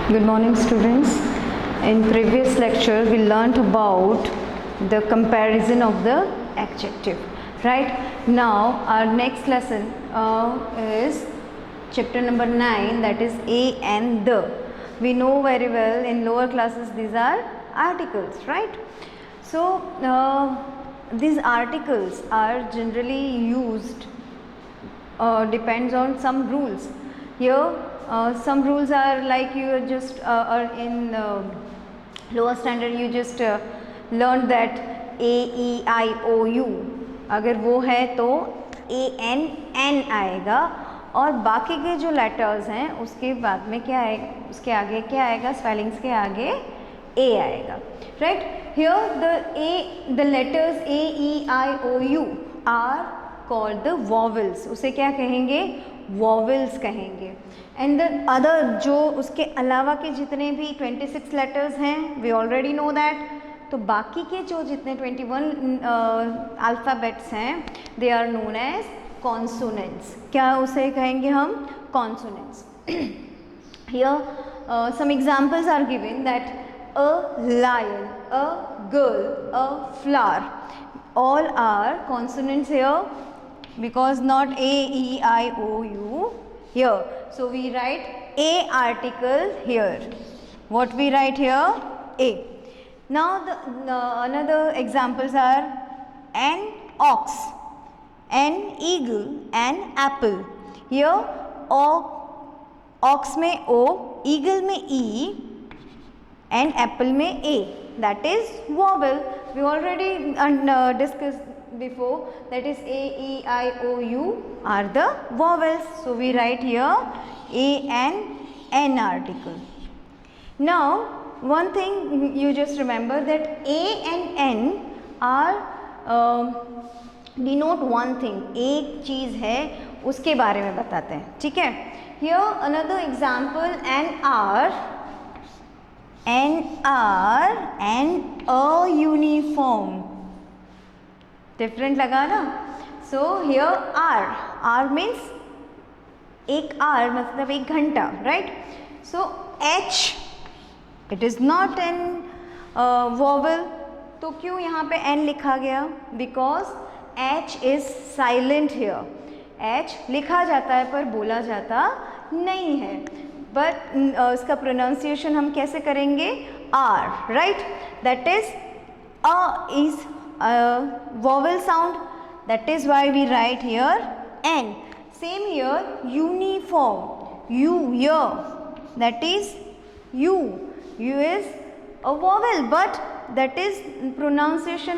Good morning, students. In previous lecture, we learnt about the comparison of the adjective. Right now, our next lesson is chapter number 9, that is a and the. We know very well in lower classes these are articles, right? So these articles are generally used, depends on some rules. Here some rules are like you just are in lower standard you just learned that A, E, I, O, U. अगर वो है तो A, N, N आएगा और बाकी के जो letters हैं उसके बाद में क्या आएगा, उसके आगे क्या आएगा, स्पेलिंग्स के आगे A आएगा. Right, here the letters A, E, I, O, U are called the vowels. उसे क्या कहेंगे, वॉवेल्स कहेंगे. एंड द अदर जो उसके अलावा के जितने भी 26 लेटर्स हैं, वी ऑलरेडी नो दैट. तो बाकी के जो जितने 21 अल्फ़ाबेट्स हैं, they are known as consonants. क्या उसे कहेंगे हम, consonants. Here some examples are given that a lion, a girl, a flower, all are consonants here because not A, E, I, O, U here. So we write A article here. What we write here? A. Now the another examples are an ox, an eagle, an apple. Here ox में O, eagle में E and apple में A, that is vowel. We already discussed before, that is A, E, I, O, U are the vowels. So we write here A and N article. Now one thing you just remember that A and N are denote one thing, एक चीज़ है उसके बारे में बताते हैं. ठीक है. Here another example, an R and a uniform. Different लगा ना. So here R means एक R मतलब एक घंटा, right? So H, it is not an vowel. तो क्यों यहाँ पे N लिखा गया? Because H is silent here. H लिखा जाता है पर बोला जाता नहीं है. बट इसका प्रोनाउंसिएशन हम कैसे करेंगे, R. Right, that is a is vowel sound, that is why we write here an. Same here uniform, U, य, that is U. U is a vowel but that is pronunciation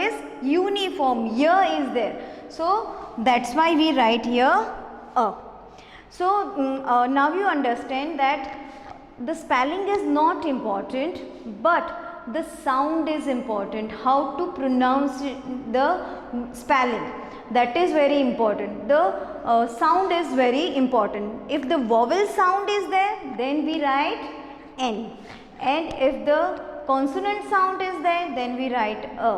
is uniform, य is there. So that's why we write here a. So now you understand that the spelling is not important, but the sound is important. How to pronounce the spelling, that is very important. The sound is very important. If the vowel sound is there, then we write N, and if the consonant sound is there, then we write A.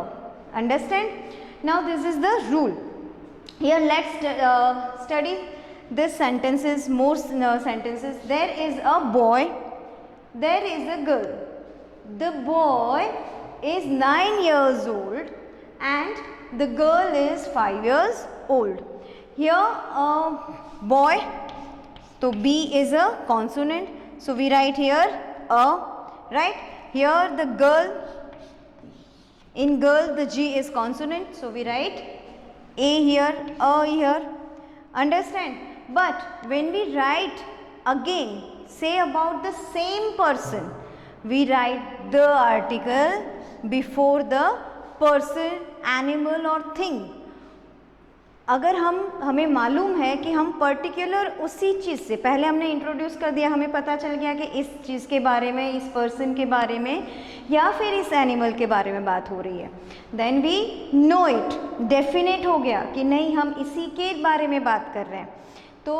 Understand? Now this is the rule. Here let's study this sentences, more sentences. There is a boy, there is a girl. The boy is 9 years old and the girl is 5 years old. Here boy, so B is a consonant, so we write here a. Right, here the girl, in girl the G is consonant, so we write A here, A here. Understand? But when we write again, say about the same person, we write the article before the person, animal or thing. अगर हमें मालूम है कि हम particular उसी चीज़ से, पहले हमने इंट्रोड्यूस कर दिया, हमें पता चल गया कि इस चीज़ के बारे में, इस पर्सन के बारे में या फिर इस एनिमल के बारे में बात हो रही है, then we know it, definite हो गया कि नहीं हम इसी के बारे में बात कर रहे हैं. तो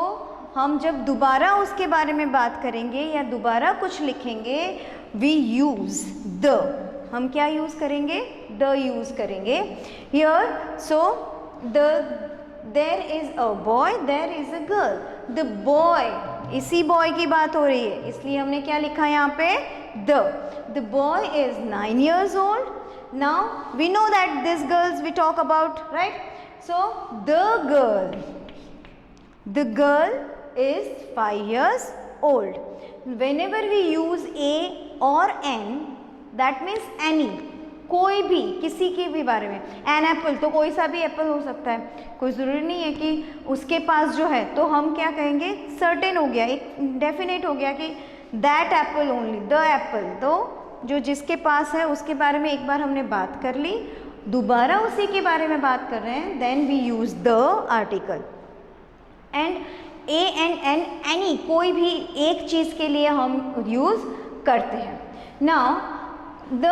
हम जब दोबारा उसके बारे में बात करेंगे या दोबारा कुछ लिखेंगे, वी यूज़ द. हम क्या यूज़ करेंगे, द यूज़ करेंगे. Here so the, there is a boy, there is a girl. The boy इसी बॉय की बात हो रही है, इसलिए हमने क्या लिखा यहाँ पे, the boy is 9 years old. Now we know that this girls we talk about, right? So the girl is 5 years old. Whenever we use a or an, that means any, कोई भी, किसी के भी बारे में. एन एप्पल, तो कोई सा भी एप्पल हो सकता है, कोई ज़रूरी नहीं है कि उसके पास जो है, तो हम क्या कहेंगे, सर्टेन हो गया, एक डेफिनेट हो गया कि that Apple only, the Apple. तो जो जिसके पास है उसके बारे में एक बार हमने बात कर ली, दोबारा उसी के बारे में बात कर रहे हैं, then we use the article. And a and an, any, कोई भी एक चीज़ के लिए हम यूज़ करते हैं. Now the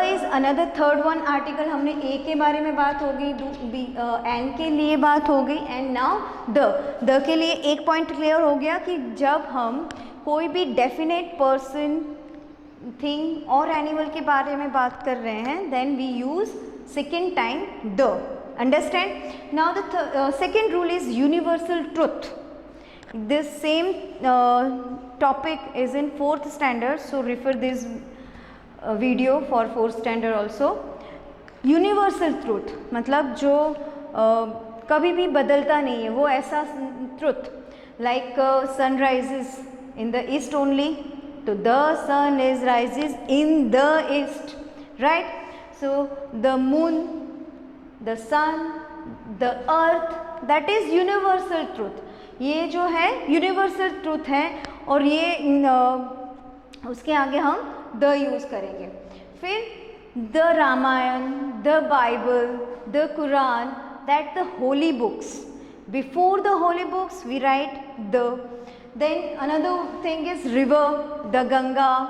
is another third one article. हमने ए के बारे में बात हो गई, एन के लिए बात हो गई, एंड नाउ द के लिए एक पॉइंट क्लियर हो गया कि जब हम कोई भी डेफिनेट पर्सन, थिंग और एनिमल के बारे में बात कर रहे हैं, then we use second time the. Understand? Now the second rule is universal truth. This same topic is in 4th standard, so refer this video for 4th standard also. Universal truth मतलब जो कभी भी बदलता नहीं है, वो ऐसा truth. Like sun rises in the east only, so the sun rises in the east, right? So the moon, the sun, the earth, that is universal truth. ये जो है universal truth है, और ये उसके आगे हम the यूज़ करेंगे. फिर the Ramayan, the Bible, the Quran, that the holy books. Before the holy books we write the. Then another thing is river, the Ganga,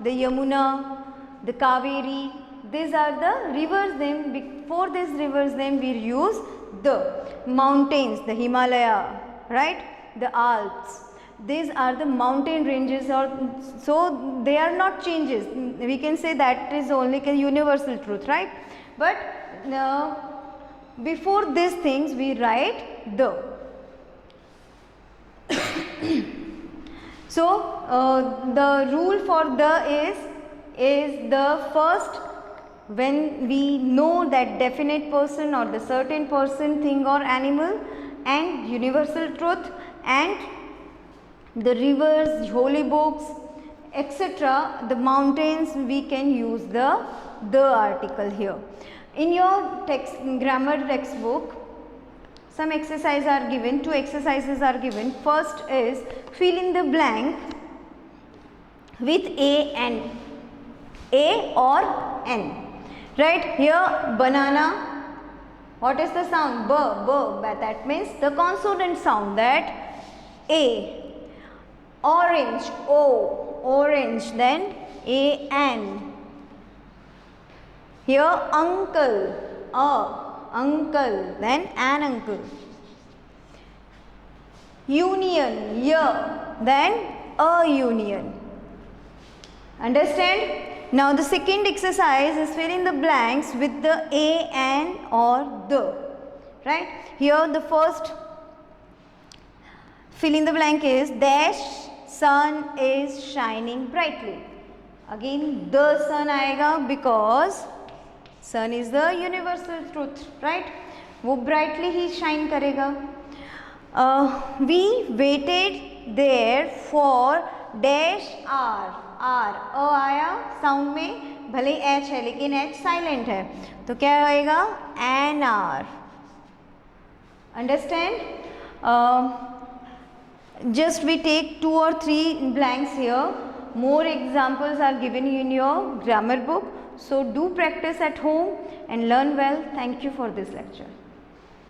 the Yamuna, the Kaveri. These are the rivers name. Before this rivers name we use the. Mountains, the Himalaya, right? The Alps. These are the mountain ranges, or so they are not changes. We can say that is only a universal truth, right? But before these things we write the. So the rule for the is the first, when we know that definite person or the certain person, thing or animal, and universal truth, and the rivers, holy books, etc., the mountains, we can use the article here. In your grammar textbook, some exercises are given, 2 exercises are given. First is fill in the blank with a or n. Right, here banana, what is the sound? B, but that means the consonant sound, that A. Orange, O, orange, then A, N. Here uncle, uncle, then an uncle. Union, then a union. Understand? Now the second exercise is fill in the blanks with the a, an or the. Right? Here the first fill in the blank is dash sun is shining brightly. Again the sun आएगा because sun is the universal truth, right? वो brightly ही shine करेगा. We waited there for dash hour. अ आया sound में, भले H है लेकिन H silent है, तो क्या आएगा, an are. Understand? Just we take 2 or 3 blanks here. More examples are given in your grammar book, so do practice at home and learn well. Thank you for this lecture.